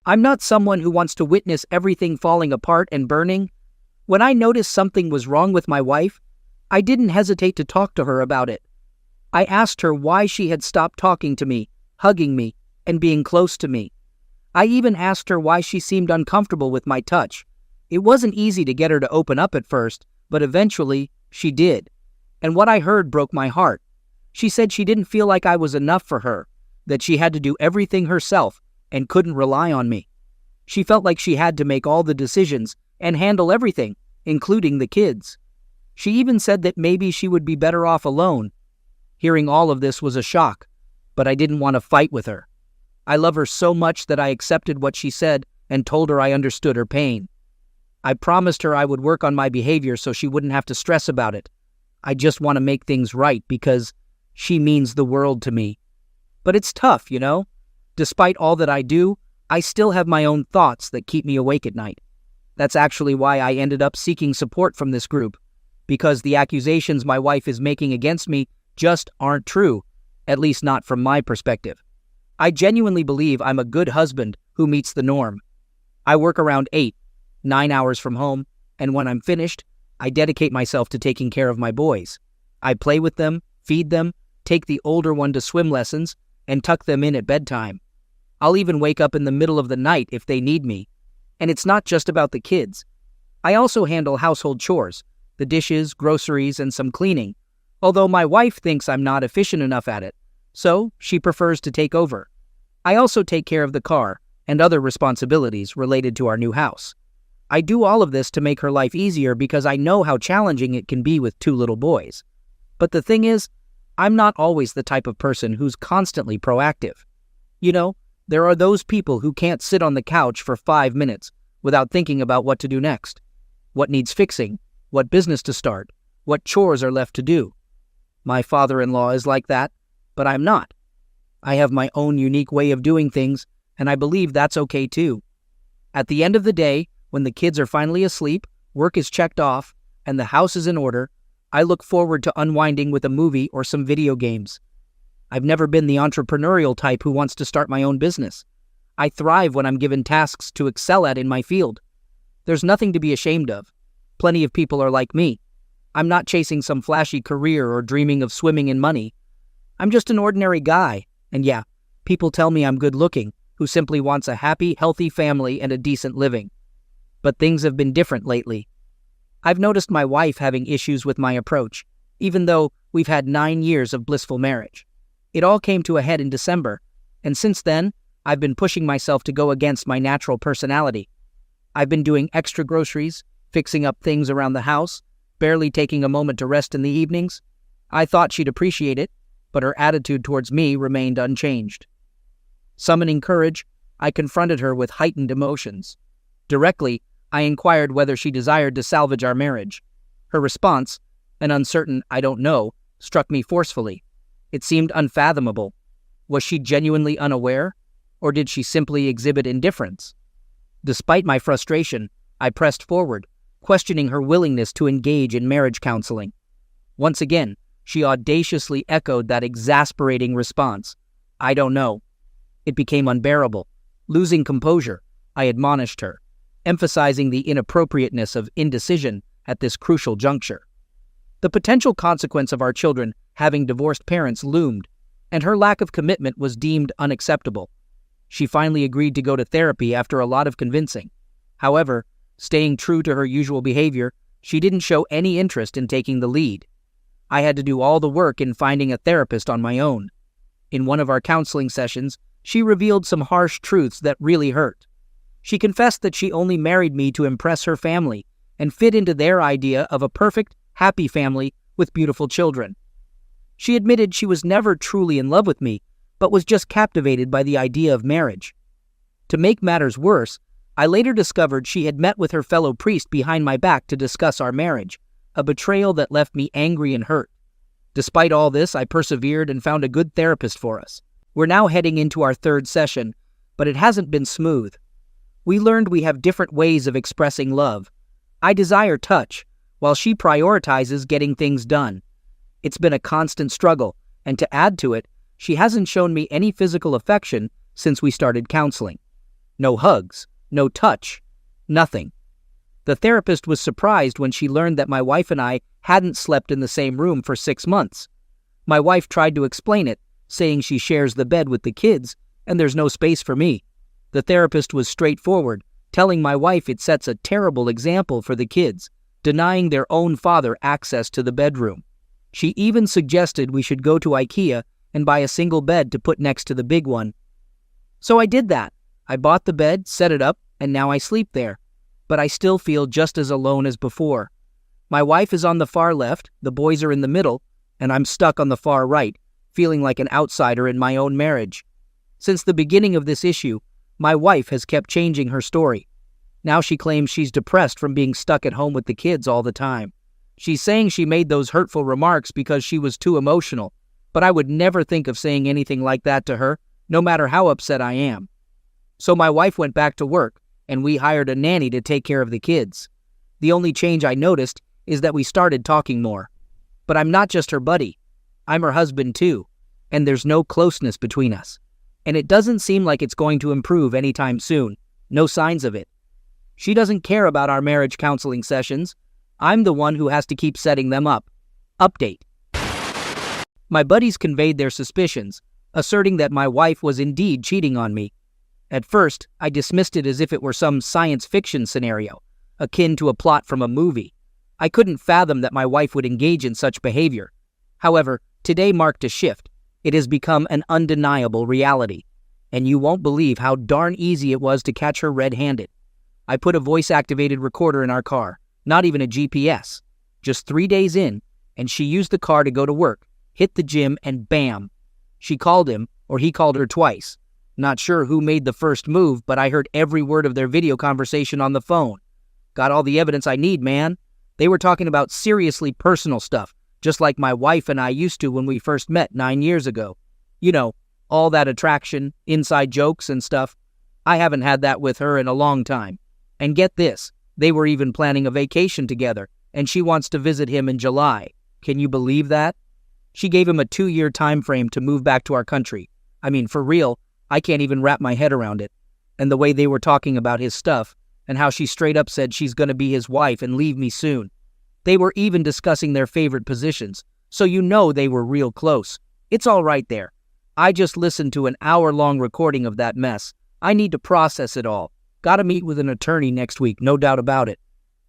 I'm not someone who wants to witness everything falling apart and burning. When I noticed something was wrong with my wife, I didn't hesitate to talk to her about it. I asked her why she had stopped talking to me, hugging me, and being close to me. I even asked her why she seemed uncomfortable with my touch. It wasn't easy to get her to open up at first, but eventually she did. And what I heard broke my heart. She said she didn't feel like I was enough for her, that she had to do everything herself and couldn't rely on me. She felt like she had to make all the decisions and handle everything, including the kids. She even said that maybe she would be better off alone. Hearing all of this was a shock, but I didn't want to fight with her. I love her so much that I accepted what she said and told her I understood her pain. I promised her I would work on my behavior so she wouldn't have to stress about it. I just want to make things right because she means the world to me. But it's tough, you know? Despite all that I do, I still have my own thoughts that keep me awake at night. That's actually why I ended up seeking support from this group, because the accusations my wife is making against me just aren't true, at least not from my perspective. I genuinely believe I'm a good husband who meets the norm. I work around 9 hours from home, and when I'm finished, I dedicate myself to taking care of my boys. I play with them, feed them, take the older one to swim lessons, and tuck them in at bedtime. I'll even wake up in the middle of the night if they need me. And it's not just about the kids. I also handle household chores, the dishes, groceries, and some cleaning, although my wife thinks I'm not efficient enough at it, so she prefers to take over. I also take care of the car and other responsibilities related to our new house. I do all of this to make her life easier because I know how challenging it can be with 2 little boys. But the thing is, I'm not always the type of person who's constantly proactive. You know, there are those people who can't sit on the couch for 5 minutes without thinking about what to do next, what needs fixing, what business to start, what chores are left to do. My father-in-law is like that, but I'm not. I have my own unique way of doing things, and I believe that's okay too. At the end of the day, when the kids are finally asleep, work is checked off, and the house is in order, I look forward to unwinding with a movie or some video games. I've never been the entrepreneurial type who wants to start my own business. I thrive when I'm given tasks to excel at in my field. There's nothing to be ashamed of. Plenty of people are like me. I'm not chasing some flashy career or dreaming of swimming in money. I'm just an ordinary guy, and yeah, people tell me I'm good looking, who simply wants a happy, healthy family and a decent living. But things have been different lately. I've noticed my wife having issues with my approach, even though we've had 9 years of blissful marriage. It all came to a head in December, and since then, I've been pushing myself to go against my natural personality. I've been doing extra groceries, fixing up things around the house, barely taking a moment to rest in the evenings. I thought she'd appreciate it, but her attitude towards me remained unchanged. Summoning courage, I confronted her with heightened emotions. Directly, I inquired whether she desired to salvage our marriage. Her response, an uncertain "I don't know," struck me forcefully. It seemed unfathomable. Was she genuinely unaware, or did she simply exhibit indifference? Despite my frustration, I pressed forward, questioning her willingness to engage in marriage counseling. Once again, she audaciously echoed that exasperating response, "I don't know." It became unbearable. Losing composure, I admonished her, emphasizing the inappropriateness of indecision at this crucial juncture. The potential consequence of our children having divorced parents loomed, and her lack of commitment was deemed unacceptable. She finally agreed to go to therapy after a lot of convincing. However, staying true to her usual behavior, she didn't show any interest in taking the lead. I had to do all the work in finding a therapist on my own. In one of our counseling sessions, she revealed some harsh truths that really hurt. She confessed that she only married me to impress her family and fit into their idea of a perfect, happy family with beautiful children. She admitted she was never truly in love with me, but was just captivated by the idea of marriage. To make matters worse, I later discovered she had met with her fellow priest behind my back to discuss our marriage, a betrayal that left me angry and hurt. Despite all this, I persevered and found a good therapist for us. We're now heading into our 3rd session, but it hasn't been smooth. We learned we have different ways of expressing love. I desire touch, while she prioritizes getting things done. It's been a constant struggle, and to add to it, she hasn't shown me any physical affection since we started counseling. No hugs, no touch, nothing. The therapist was surprised when she learned that my wife and I hadn't slept in the same room for 6 months. My wife tried to explain it, saying she shares the bed with the kids and there's no space for me. The therapist was straightforward, telling my wife it sets a terrible example for the kids, denying their own father access to the bedroom. She even suggested we should go to IKEA and buy a single bed to put next to the big one. So I did that. I bought the bed, set it up, and now I sleep there. But I still feel just as alone as before. My wife is on the far left, the boys are in the middle, and I'm stuck on the far right, feeling like an outsider in my own marriage. Since the beginning of this issue, my wife has kept changing her story. Now she claims she's depressed from being stuck at home with the kids all the time. She's saying she made those hurtful remarks because she was too emotional, but I would never think of saying anything like that to her, no matter how upset I am. So my wife went back to work, and we hired a nanny to take care of the kids. The only change I noticed is that we started talking more. But I'm not just her buddy. I'm her husband too, and there's no closeness between us. And it doesn't seem like it's going to improve anytime soon. No signs of it. She doesn't care about our marriage counseling sessions. I'm the one who has to keep setting them up. Update. My buddies conveyed their suspicions, asserting that my wife was indeed cheating on me. At first, I dismissed it as if it were some science fiction scenario, akin to a plot from a movie. I couldn't fathom that my wife would engage in such behavior. However, today marked a shift. It has become an undeniable reality. And you won't believe how darn easy it was to catch her red-handed. I put a voice-activated recorder in our car, not even a GPS. Just 3 days in, and she used the car to go to work, hit the gym, and bam! She called him, or he called her twice. Not sure who made the first move, but I heard every word of their video conversation on the phone. Got all the evidence I need, man. They were talking about seriously personal stuff, just like my wife and I used to when we first met 9 years ago. You know, all that attraction, inside jokes and stuff. I haven't had that with her in a long time. And get this, they were even planning a vacation together, and she wants to visit him in July. Can you believe that? She gave him a 2-year time frame to move back to our country. I mean, for real, I can't even wrap my head around it. And the way they were talking about his stuff, and how she straight up said she's gonna be his wife and leave me soon. They were even discussing their favorite positions, so you know they were real close. It's all right there. I just listened to an hour-long recording of that mess. I need to process it all. Gotta meet with an attorney next week, no doubt about it.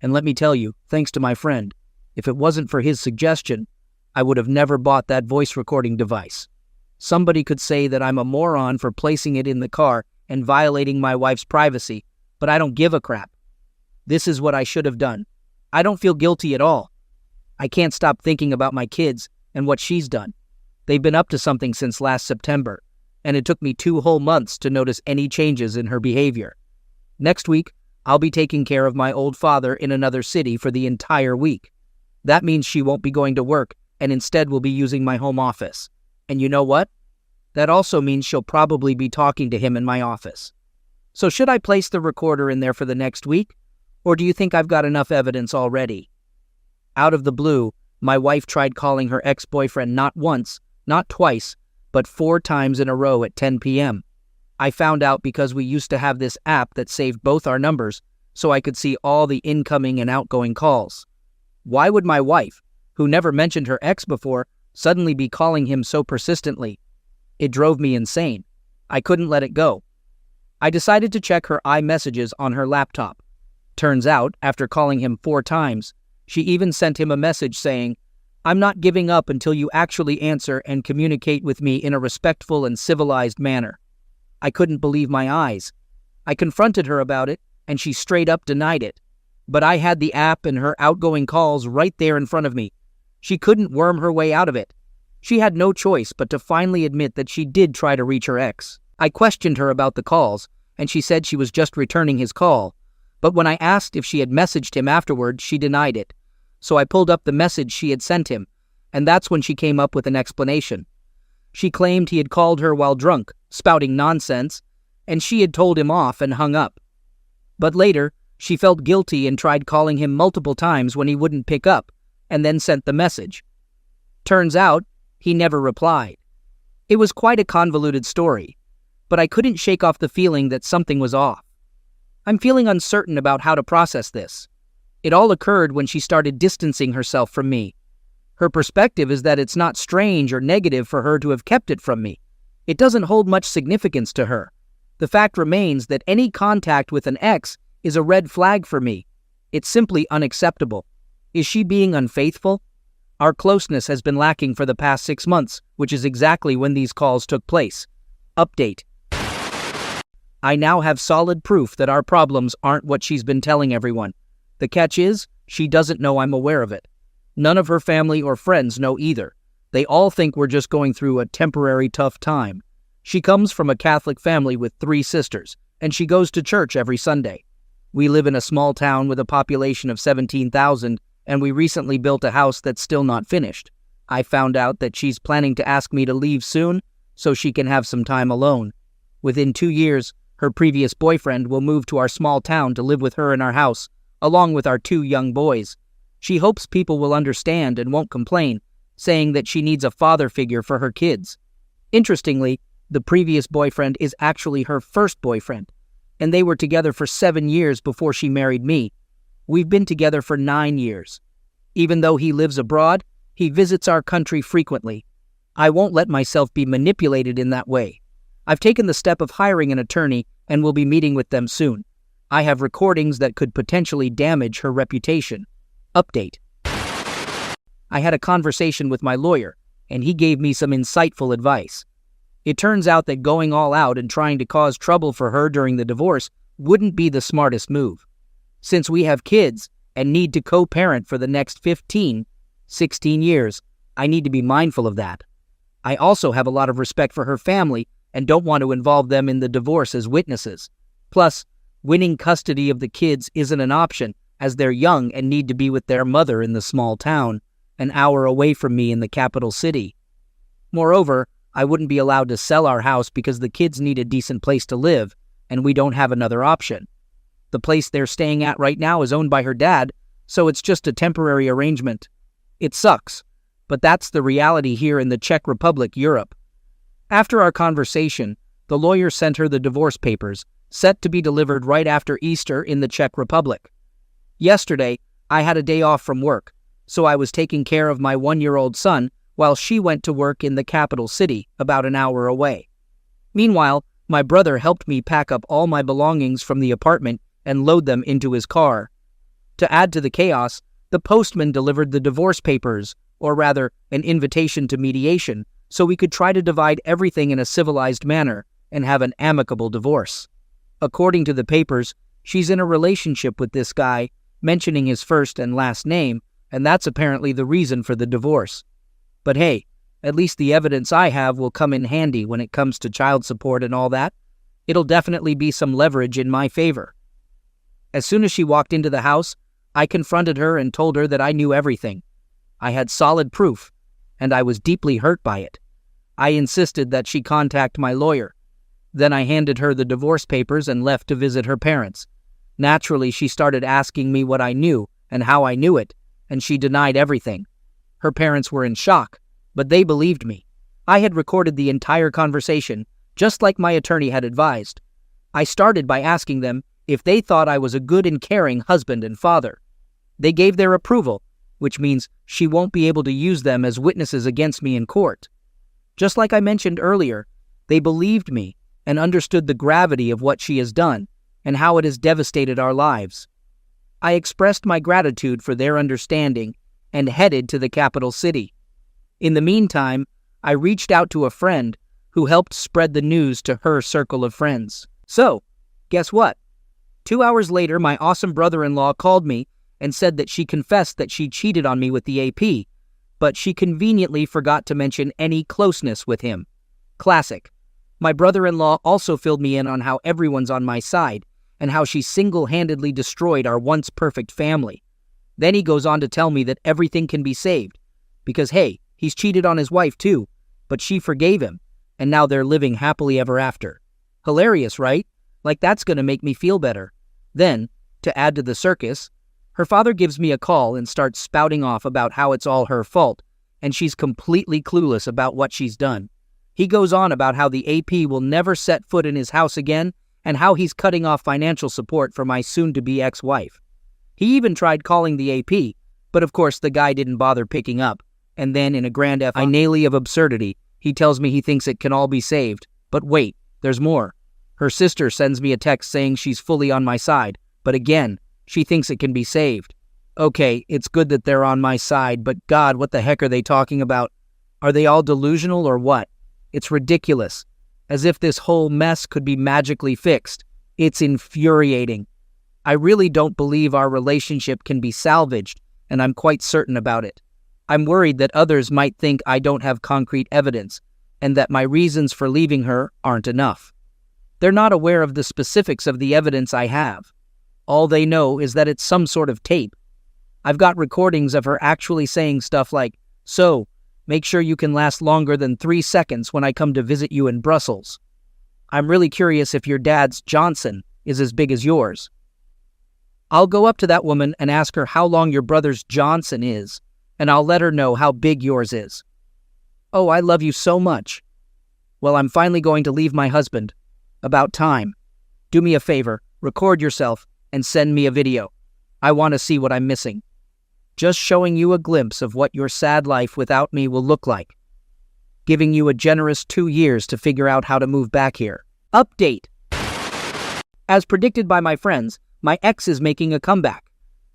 And let me tell you, thanks to my friend, if it wasn't for his suggestion, I would have never bought that voice recording device. Somebody could say that I'm a moron for placing it in the car and violating my wife's privacy, but I don't give a crap. This is what I should have done. I don't feel guilty at all. I can't stop thinking about my kids and what she's done. They've been up to something since last September, and it took me 2 whole months to notice any changes in her behavior. Next week, I'll be taking care of my old father in another city for the entire week. That means she won't be going to work and instead will be using my home office. And you know what? That also means she'll probably be talking to him in my office. So should I place the recorder in there for the next week? Or do you think I've got enough evidence already? Out of the blue, my wife tried calling her ex-boyfriend not once, not twice, but 4 times in a row at 10 p.m. I found out because we used to have this app that saved both our numbers, so I could see all the incoming and outgoing calls. Why would my wife, who never mentioned her ex before, suddenly be calling him so persistently? It drove me insane. I couldn't let it go. I decided to check her iMessages on her laptop. Turns out, after calling him 4 times, she even sent him a message saying, "I'm not giving up until you actually answer and communicate with me in a respectful and civilized manner." I couldn't believe my eyes. I confronted her about it, and she straight up denied it. But I had the app and her outgoing calls right there in front of me. She couldn't worm her way out of it. She had no choice but to finally admit that she did try to reach her ex. I questioned her about the calls, and she said she was just returning his call. But when I asked if she had messaged him afterward, she denied it. So I pulled up the message she had sent him, and that's when she came up with an explanation. She claimed he had called her while drunk, spouting nonsense, and she had told him off and hung up. But later, she felt guilty and tried calling him multiple times when he wouldn't pick up, and then sent the message. Turns out, he never replied. It was quite a convoluted story. but I couldn't shake off the feeling that something was off. I'm feeling uncertain about how to process this. It all occurred when she started distancing herself from me. Her perspective is that it's not strange or negative for her to have kept it from me. It doesn't hold much significance to her. The fact remains that any contact with an ex is a red flag for me. It's simply unacceptable. Is she being unfaithful? Our closeness has been lacking for the past 6 months, which is exactly when these calls took place. Update. I now have solid proof that our problems aren't what she's been telling everyone. The catch is, she doesn't know I'm aware of it. None of her family or friends know either. They all think we're just going through a temporary tough time. She comes from a Catholic family with 3 sisters, and she goes to church every Sunday. We live in a small town with a population of 17,000, and we recently built a house that's still not finished. I found out that she's planning to ask me to leave soon so she can have some time alone. Within 2 years, her previous boyfriend will move to our small town to live with her in our house, along with our 2 young boys. She hopes people will understand and won't complain, saying that she needs a father figure for her kids. Interestingly, the previous boyfriend is actually her first boyfriend, and they were together for 7 years before she married me. We've been together for 9 years. Even though he lives abroad, he visits our country frequently. I won't let myself be manipulated in that way. I've taken the step of hiring an attorney and will be meeting with them soon. I have recordings that could potentially damage her reputation. Update. I had a conversation with my lawyer, and he gave me some insightful advice. It turns out that going all out and trying to cause trouble for her during the divorce wouldn't be the smartest move. Since we have kids and need to co-parent for the next 15, 16 years, I need to be mindful of that. I also have a lot of respect for her family and don't want to involve them in the divorce as witnesses. Plus, winning custody of the kids isn't an option as they're young and need to be with their mother in the small town, an hour away from me in the capital city. Moreover, I wouldn't be allowed to sell our house because the kids need a decent place to live, and we don't have another option. The place they're staying at right now is owned by her dad, so it's just a temporary arrangement. It sucks, but that's the reality here in the Czech Republic, Europe. After our conversation, the lawyer sent her the divorce papers, set to be delivered right after Easter in the Czech Republic. Yesterday, I had a day off from work, so I was taking care of my 1-year-old son while she went to work in the capital city, about an hour away. Meanwhile, my brother helped me pack up all my belongings from the apartment and load them into his car. To add to the chaos, the postman delivered the divorce papers, or rather, an invitation to mediation, so we could try to divide everything in a civilized manner and have an amicable divorce. According to the papers, she's in a relationship with this guy, mentioning his first and last name, and that's apparently the reason for the divorce. But hey, at least the evidence I have will come in handy when it comes to child support and all that. It'll definitely be some leverage in my favor. As soon as she walked into the house, I confronted her and told her that I knew everything. I had solid proof, and I was deeply hurt by it. I insisted that she contact my lawyer. Then I handed her the divorce papers and left to visit her parents. Naturally, she started asking me what I knew and how I knew it, and she denied everything. Her parents were in shock, but they believed me. I had recorded the entire conversation, just like my attorney had advised. I started by asking them if they thought I was a good and caring husband and father. They gave their approval, which means she won't be able to use them as witnesses against me in court. Just like I mentioned earlier, they believed me and understood the gravity of what she has done and how it has devastated our lives. I expressed my gratitude for their understanding and headed to the capital city. In the meantime, I reached out to a friend who helped spread the news to her circle of friends. So, guess what? 2 hours later, my awesome brother-in-law called me and said that she confessed that she cheated on me with the AP, but she conveniently forgot to mention any closeness with him. Classic. My brother-in-law also filled me in on how everyone's on my side and how she single-handedly destroyed our once perfect family. Then he goes on to tell me that everything can be saved because, hey, he's cheated on his wife too, but she forgave him, and now they're living happily ever after. Hilarious, right? Like that's gonna make me feel better. Then, to add to the circus, her father gives me a call and starts spouting off about how it's all her fault, and she's completely clueless about what she's done. He goes on about how the AP will never set foot in his house again and how he's cutting off financial support for my soon-to-be ex-wife. He even tried calling the AP, but of course the guy didn't bother picking up. And then, in a grand finale of absurdity, he tells me he thinks it can all be saved. But wait, there's more. Her sister sends me a text saying she's fully on my side, but again, she thinks it can be saved. Okay, it's good that they're on my side, but God, what the heck are they talking about? Are they all delusional or what? It's ridiculous. As if this whole mess could be magically fixed. It's infuriating. I really don't believe our relationship can be salvaged, and I'm quite certain about it. I'm worried that others might think I don't have concrete evidence, and that my reasons for leaving her aren't enough. They're not aware of the specifics of the evidence I have. All they know is that it's some sort of tape. I've got recordings of her actually saying stuff like, "So, make sure you can last longer than 3 seconds when I come to visit you in Brussels. I'm really curious if your dad's Johnson is as big as yours." I'll go up to that woman and ask her how long your brother's Johnson is, and I'll let her know how big yours is. Oh, I love you so much. Well, I'm finally going to leave my husband. About time. Do me a favor, record yourself, and send me a video. I want to see what I'm missing. Just showing you a glimpse of what your sad life without me will look like. Giving you a generous 2 years to figure out how to move back here. Update. As predicted by my friends, my ex is making a comeback.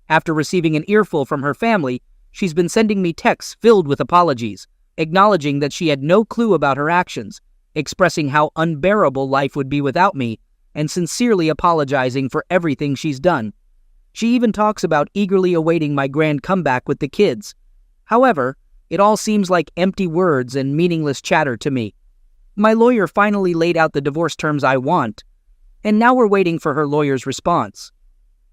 After receiving an earful from her family, she's been sending me texts filled with apologies, acknowledging that she had no clue about her actions, expressing how unbearable life would be without me, and sincerely apologizing for everything she's done. She even talks about eagerly awaiting my grand comeback with the kids. However, it all seems like empty words and meaningless chatter to me. My lawyer finally laid out the divorce terms I want, and now we're waiting for her lawyer's response.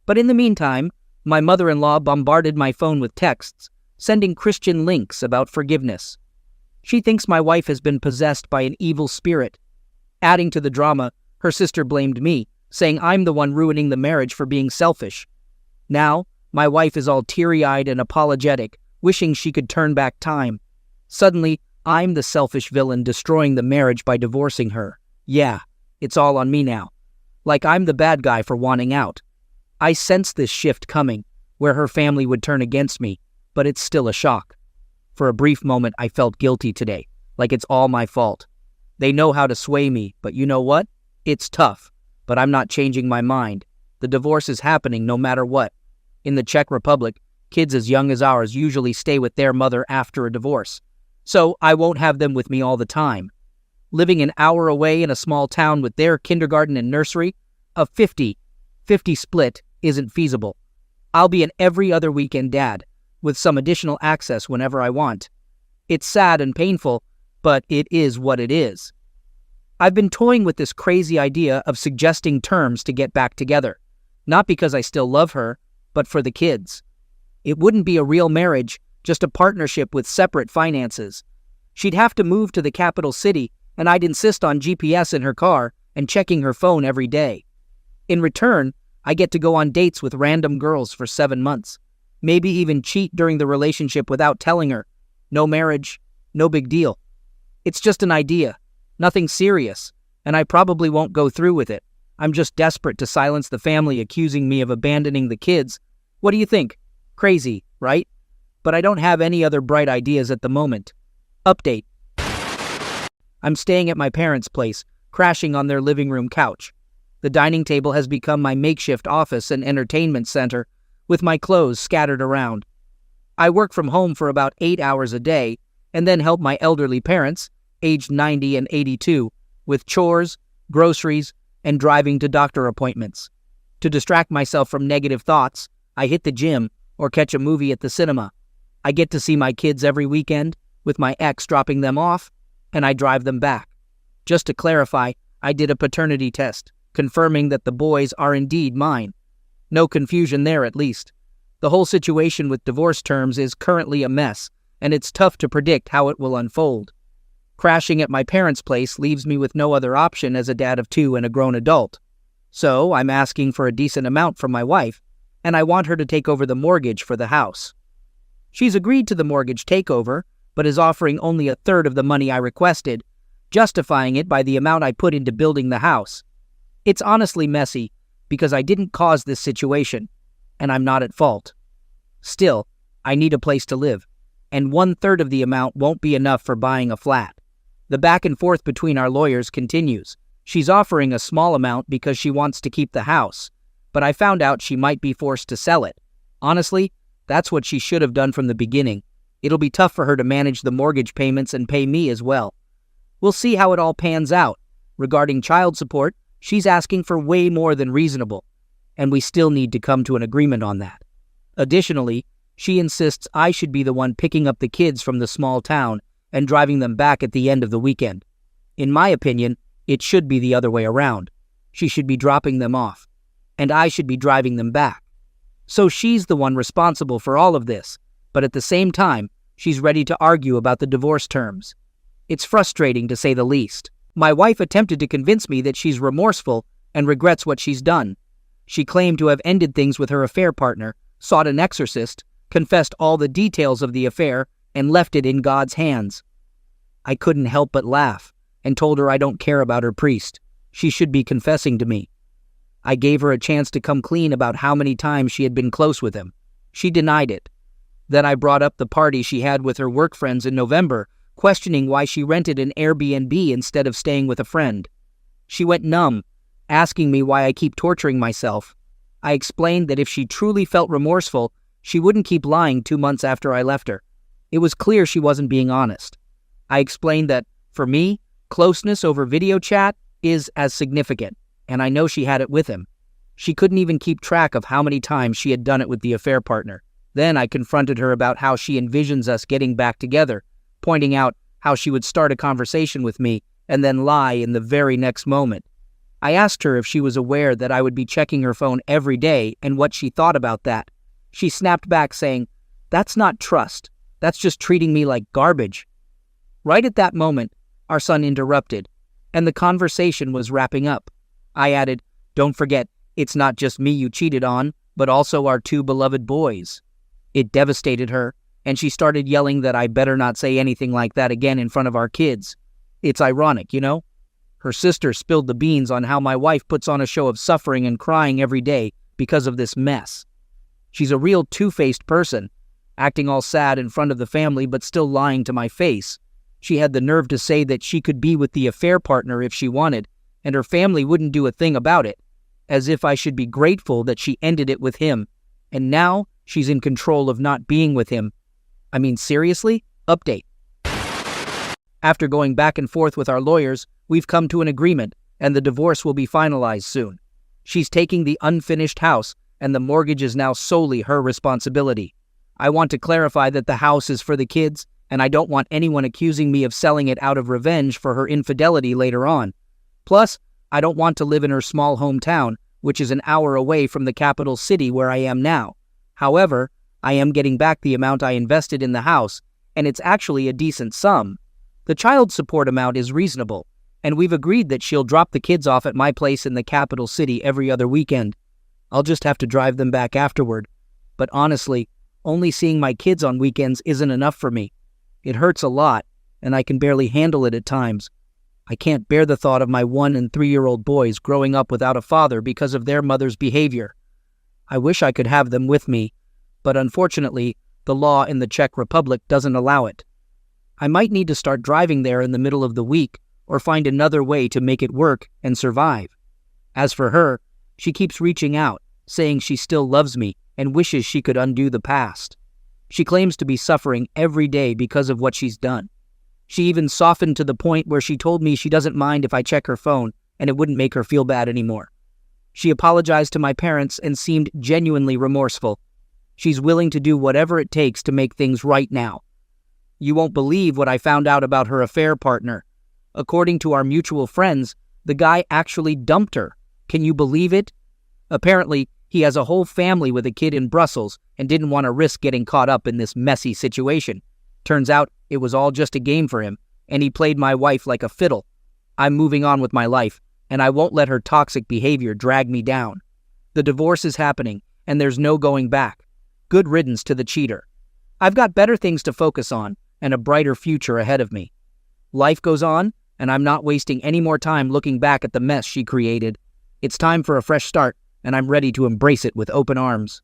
But in the meantime, my mother-in-law bombarded my phone with texts, sending Christian links about forgiveness. She thinks my wife has been possessed by an evil spirit. Adding to the drama, her sister blamed me, saying I'm the one ruining the marriage for being selfish. Now, my wife is all teary-eyed and apologetic, wishing she could turn back time. Suddenly, I'm the selfish villain destroying the marriage by divorcing her. Yeah, it's all on me now. Like I'm the bad guy for wanting out. I sensed this shift coming, where her family would turn against me, but it's still a shock. For a brief moment, I felt guilty today, like it's all my fault. They know how to sway me, but you know what? It's tough, but I'm not changing my mind. The divorce is happening no matter what. In the Czech Republic, kids as young as ours usually stay with their mother after a divorce, so I won't have them with me all the time. Living an hour away in a small town with their kindergarten and nursery, a 50-50 split isn't feasible. I'll be an every other weekend dad, with some additional access whenever I want. It's sad and painful, but it is what it is. I've been toying with this crazy idea of suggesting terms to get back together, not because I still love her, but for the kids. It wouldn't be a real marriage, just a partnership with separate finances. She'd have to move to the capital city, and I'd insist on GPS in her car and checking her phone every day. In return, I get to go on dates with random girls for 7 months. Maybe even cheat during the relationship without telling her. No marriage, no big deal. It's just an idea, nothing serious, and I probably won't go through with it. I'm just desperate to silence the family accusing me of abandoning the kids. What do you think? Crazy, right? But I don't have any other bright ideas at the moment. Update. I'm staying at my parents' place, crashing on their living room couch. The dining table has become my makeshift office and entertainment center, with my clothes scattered around. I work from home for about 8 hours a day, and then help my elderly parents, aged 90 and 82, with chores, groceries, and driving to doctor appointments. To distract myself from negative thoughts, I hit the gym or catch a movie at the cinema. I get to see my kids every weekend, with my ex dropping them off, and I drive them back. Just to clarify, I did a paternity test, confirming that the boys are indeed mine. No confusion there, at least. The whole situation with divorce terms is currently a mess, and it's tough to predict how it will unfold. Crashing at my parents' place leaves me with no other option as a dad of 2 and a grown adult. So I'm asking for a decent amount from my wife, and I want her to take over the mortgage for the house. She's agreed to the mortgage takeover, but is offering only a third of the money I requested, justifying it by the amount I put into building the house. It's honestly messy because I didn't cause this situation, and I'm not at fault. Still, I need a place to live, and 1/3 of the amount won't be enough for buying a flat. The back and forth between our lawyers continues. She's offering a small amount because she wants to keep the house, but I found out she might be forced to sell it. Honestly, that's what she should have done from the beginning. It'll be tough for her to manage the mortgage payments and pay me as well. We'll see how it all pans out. Regarding child support, she's asking for way more than reasonable, and we still need to come to an agreement on that. Additionally, she insists I should be the one picking up the kids from the small town and driving them back at the end of the weekend. In my opinion, it should be the other way around. She should be dropping them off, and I should be driving them back. So she's the one responsible for all of this, but at the same time, she's ready to argue about the divorce terms. It's frustrating to say the least. My wife attempted to convince me that she's remorseful and regrets what she's done. She claimed to have ended things with her affair partner, sought an exorcist, confessed all the details of the affair, and left it in God's hands. I couldn't help but laugh and told her I don't care about her priest. She should be confessing to me. I gave her a chance to come clean about how many times she had been close with him. She denied it. Then I brought up the party she had with her work friends in November, questioning why she rented an Airbnb instead of staying with a friend. She went numb, asking me why I keep torturing myself. I explained that if she truly felt remorseful, she wouldn't keep lying 2 months after I left her. It was clear she wasn't being honest. I explained that, for me, closeness over video chat is as significant, and I know she had it with him. She couldn't even keep track of how many times she had done it with the affair partner. Then I confronted her about how she envisions us getting back together, pointing out how she would start a conversation with me and then lie in the very next moment. I asked her if she was aware that I would be checking her phone every day and what she thought about that. She snapped back saying, "That's not trust. That's just treating me like garbage." Right at that moment, our son interrupted, and the conversation was wrapping up. I added, "Don't forget, it's not just me you cheated on, but also our 2 beloved boys." It devastated her, and she started yelling that I better not say anything like that again in front of our kids. It's ironic, you know? Her sister spilled the beans on how my wife puts on a show of suffering and crying every day because of this mess. She's a real two-faced person, acting all sad in front of the family but still lying to my face. She had the nerve to say that she could be with the affair partner if she wanted, and her family wouldn't do a thing about it, as if I should be grateful that she ended it with him, and now she's in control of not being with him. I mean, seriously? Update. After going back and forth with our lawyers, we've come to an agreement, and the divorce will be finalized soon. She's taking the unfinished house, and the mortgage is now solely her responsibility. I want to clarify that the house is for the kids, and I don't want anyone accusing me of selling it out of revenge for her infidelity later on. Plus, I don't want to live in her small hometown, which is an hour away from the capital city where I am now. However, I am getting back the amount I invested in the house, and it's actually a decent sum. The child support amount is reasonable, and we've agreed that she'll drop the kids off at my place in the capital city every other weekend. I'll just have to drive them back afterward. But honestly, only seeing my kids on weekends isn't enough for me. It hurts a lot, and I can barely handle it at times. I can't bear the thought of my 1- and 3-year-old boys growing up without a father because of their mother's behavior. I wish I could have them with me, but unfortunately, the law in the Czech Republic doesn't allow it. I might need to start driving there in the middle of the week or find another way to make it work and survive. As for her, she keeps reaching out, saying she still loves me and wishes she could undo the past. She claims to be suffering every day because of what she's done. She even softened to the point where she told me she doesn't mind if I check her phone and it wouldn't make her feel bad anymore. She apologized to my parents and seemed genuinely remorseful. She's willing to do whatever it takes to make things right now. You won't believe what I found out about her affair partner. According to our mutual friends, the guy actually dumped her. Can you believe it? Apparently, he has a whole family with a kid in Brussels and didn't want to risk getting caught up in this messy situation. Turns out it was all just a game for him, and he played my wife like a fiddle. I'm moving on with my life, and I won't let her toxic behavior drag me down. The divorce is happening, and there's no going back. Good riddance to the cheater. I've got better things to focus on and a brighter future ahead of me. Life goes on, and I'm not wasting any more time looking back at the mess she created. It's time for a fresh start, and I'm ready to embrace it with open arms.